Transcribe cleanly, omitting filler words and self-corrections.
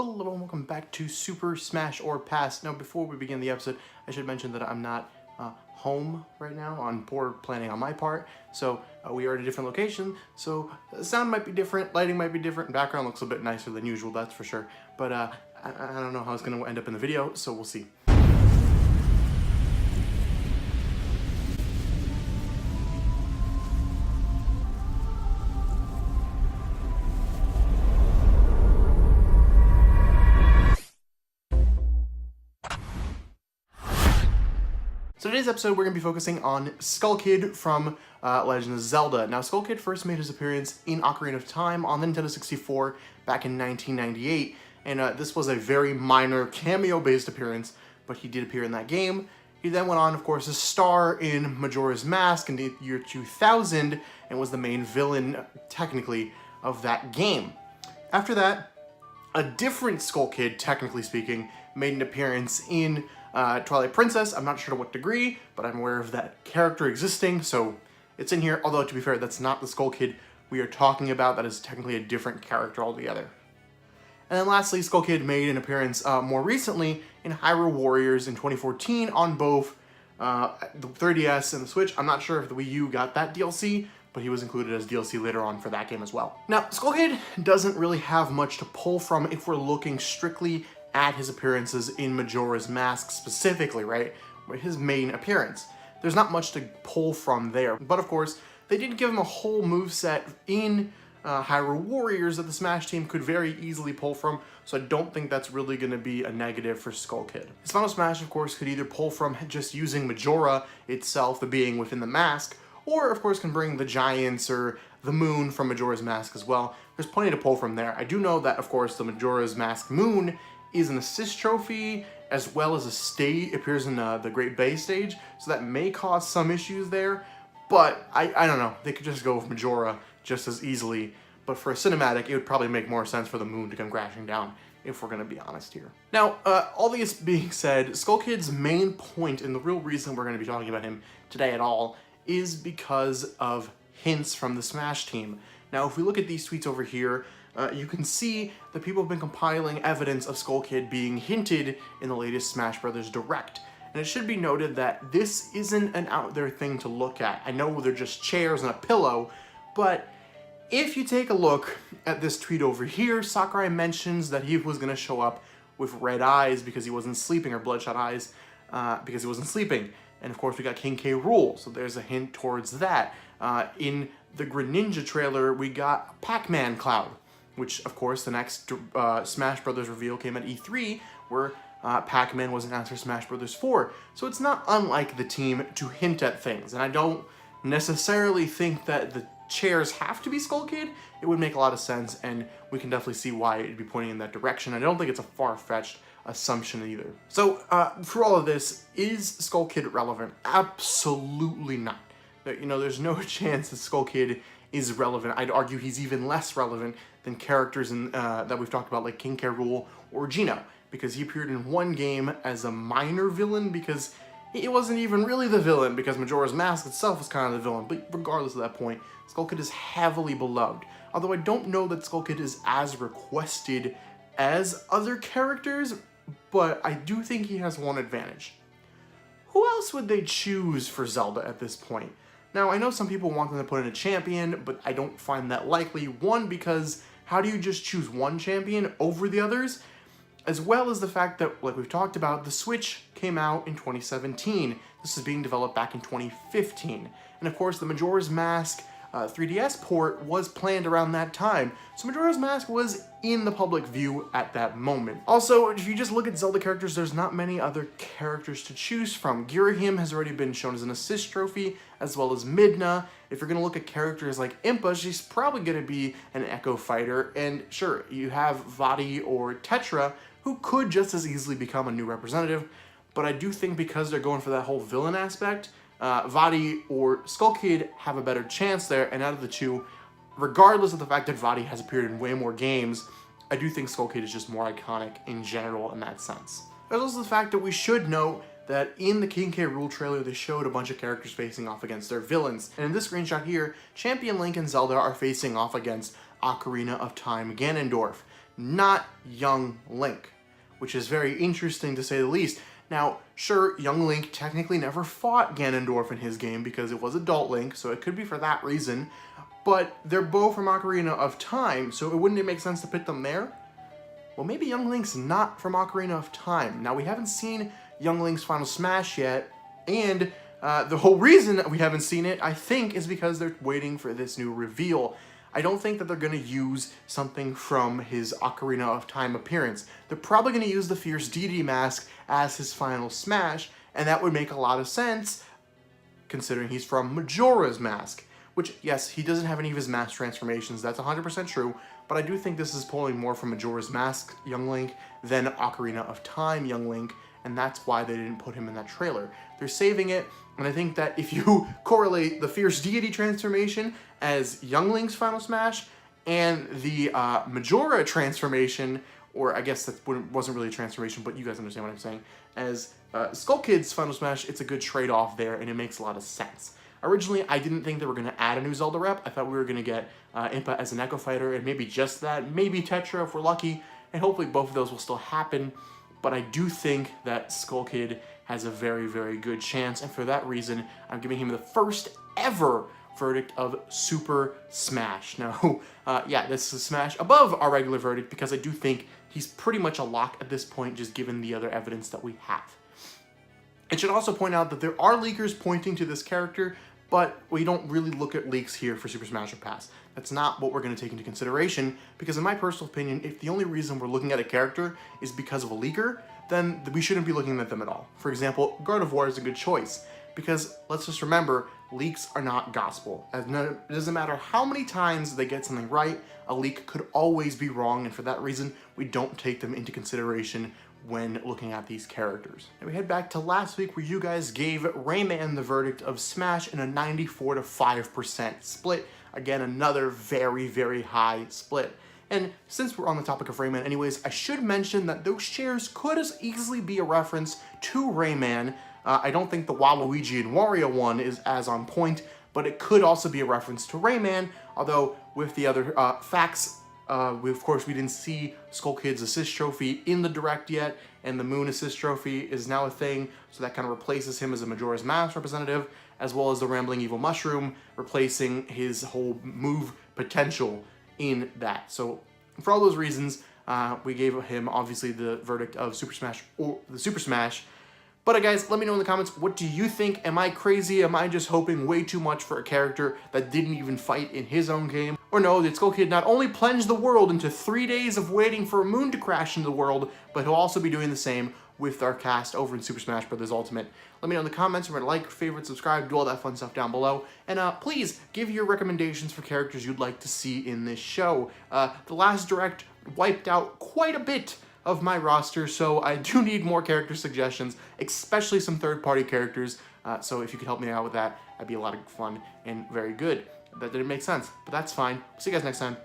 Hello and welcome back to Super Smash or Pass. Now before we begin the episode, I should mention that I'm not home right now on poor planning on my part. So we are at a different location, so the sound might be different, lighting might be different, background looks a bit nicer than usual, that's for sure. But I don't know how it's going to end up in the video, so we'll see. So today's episode, we're going to be focusing on Skull Kid from Legend of Zelda. Now, Skull Kid first made his appearance in Ocarina of Time on the Nintendo 64 back in 1998, and this was a very minor cameo-based appearance, but he did appear in that game. He then went on, of course, to star in Majora's Mask in the year 2000, and was the main villain, technically, of that game. After that, a different Skull Kid, technically speaking, made an appearance in Twilight Princess. I'm not sure to what degree, but I'm aware of that character existing, so it's in here. Although, to be fair, that's not the Skull Kid we are talking about. That is technically a different character altogether. And then lastly, Skull Kid made an appearance more recently in Hyrule Warriors in 2014 on both the 3DS and the Switch. I'm not sure if the Wii U got that DLC, but he was included as DLC later on for that game as well. Now, Skull Kid doesn't really have much to pull from if we're looking strictly at his appearances in Majora's Mask specifically, right? His main appearance. There's not much to pull from there. But of course, they did give him a whole moveset in Hyrule Warriors that the Smash team could very easily pull from, so I don't think that's really going to be a negative for Skull Kid. His final Smash, of course, could either pull from just using Majora itself, the being within the mask, or of course can bring the Giants or the Moon from Majora's Mask as well. There's plenty to pull from there. I do know that, of course, the Majora's Mask Moon is an assist trophy, as well as a stage, appears in the Great Bay stage, so that may cause some issues there, but I don't know, they could just go with Majora just as easily, but for a cinematic, it would probably make more sense for the Moon to come crashing down, if we're going to be honest here. Now, all this being said, Skull Kid's main point, and the real reason we're going to be talking about him today at all, is because of hints from the Smash team. Now, if we look at these tweets over here, you can see that people have been compiling evidence of Skull Kid being hinted in the latest Smash Bros. Direct. And it should be noted that this isn't an out there thing to look at. I know they're just chairs and a pillow, but if you take a look at this tweet over here, Sakurai mentions that he was going to show up with red eyes because he wasn't sleeping, or bloodshot eyes because he wasn't sleeping. And of course we got King K. Rool, so there's a hint towards that. In the Greninja trailer, we got Pac-Man Cloud, which, of course, the next Smash Bros. Reveal came at E3, where Pac-Man was announced for Smash Bros. 4. So it's not unlike the team to hint at things, and I don't necessarily think that the chairs have to be Skull Kid. It would make a lot of sense, and we can definitely see why it'd be pointing in that direction. I don't think it's a far-fetched assumption either. So, through all of this, is Skull Kid relevant? Absolutely not. You know, there's no chance that Skull Kid is relevant. I'd argue he's even less relevant than characters in, that we've talked about, like King K. Rool or Geno, because he appeared in one game as a minor villain, because he wasn't even really the villain, because Majora's Mask itself was kind of the villain. But regardless of that point, Skull Kid is heavily beloved. Although I don't know that Skull Kid is as requested as other characters, but I do think he has one advantage. Who else would they choose for Zelda at this point? Now, I know some people want them to put in a champion, but I don't find that likely. One, because how do you just choose one champion over the others? As well as the fact that, like we've talked about, the Switch came out in 2017. This is being developed back in 2015. And of course, the Majora's Mask 3DS port was planned around that time, so Majora's Mask was in the public view at that moment. Also, if you just look at Zelda characters, there's not many other characters to choose from. Girahim has already been shown as an assist trophy, as well as Midna. If you're going to look at characters like Impa, she's probably going to be an Echo Fighter, and sure, you have Vaati or Tetra, who could just as easily become a new representative, but I do think because they're going for that whole villain aspect, Vaati or Skull Kid have a better chance there, and out of the two, regardless of the fact that Vaati has appeared in way more games, I do think Skull Kid is just more iconic in general in that sense. There's also the fact that we should note that in the King K. Rool trailer, they showed a bunch of characters facing off against their villains, and in this screenshot here, Champion Link and Zelda are facing off against Ocarina of Time Ganondorf. not young Link, which is very interesting to say the least. Now, sure, young Link technically never fought Ganondorf in his game because it was adult Link, so it could be for that reason, but they're both from Ocarina of Time, so wouldn't it make sense to put them there? Well, maybe young Link's not from Ocarina of Time. Now, we haven't seen young Link's Final Smash yet, and the whole reason that we haven't seen it, I think, is because they're waiting for this new reveal. I don't think that they're going to use something from his Ocarina of Time appearance. They're probably going to use the Fierce Deity mask as his Final Smash, and that would make a lot of sense considering he's from Majora's Mask. Which, yes, he doesn't have any of his mask transformations, that's 100% true, but I do think this is pulling more from Majora's Mask Young Link than Ocarina of Time Young Link, and that's why they didn't put him in that trailer. They're saving it, and I think that if you correlate the Fierce Deity transformation as Young Link's Final Smash and the Majora transformation, or I guess that wasn't really a transformation, but you guys understand what I'm saying, as Skull Kid's Final Smash, it's a good trade-off there, and it makes a lot of sense. Originally, I didn't think they were going to add a new Zelda rep. I thought we were going to get Impa as an Echo Fighter, and maybe just that, maybe Tetra if we're lucky, and hopefully both of those will still happen. But I do think that Skull Kid has a very, very good chance, and for that reason, I'm giving him the first ever verdict of Super Smash. Now, yeah, this is a Smash above our regular verdict because I do think he's pretty much a lock at this point, just given the other evidence that we have. I should also point out that there are leakers pointing to this character, but we don't really look at leaks here for Super Smash Bros. That's not what we're going to take into consideration, because in my personal opinion, if the only reason we're looking at a character is because of a leaker, then we shouldn't be looking at them at all. For example, God of War is a good choice, because let's just remember, leaks are not gospel. It doesn't matter how many times they get something right, a leak could always be wrong, and for that reason, we don't take them into consideration when looking at these characters. Now we head back to last week where you guys gave Rayman the verdict of Smash in a 94 to 5% split. Again, another very, very high split. And since we're on the topic of Rayman anyways, I should mention that those shares could as easily be a reference to Rayman. I don't think the Waluigi and Wario one is as on point, but it could also be a reference to Rayman, although with the other facts, of course, we didn't see Skull Kid's assist trophy in the Direct yet, and the Moon assist trophy is now a thing, so that kind of replaces him as a Majora's Mask representative, as well as the Rambling Evil Mushroom, replacing his whole move potential in that. So, for all those reasons, we gave him, obviously, the verdict of Super Smash, or the Super Smash. But guys, let me know in the comments, what do you think? Am I crazy? Am I just hoping way too much for a character that didn't even fight in his own game? Or no, did Skull Kid not only plunge the world into 3 days of waiting for a moon to crash into the world, but he'll also be doing the same with our cast over in Super Smash Bros. Ultimate? Let me know in the comments. Remember to like, favorite, subscribe, do all that fun stuff down below. And please, give your recommendations for characters you'd like to see in this show. The last Direct wiped out quite a bit of my roster, so I do need more character suggestions, especially some third-party characters, so if you could help me out with that, that'd be a lot of fun and very good. That didn't make sense, but that's fine. See you guys next time.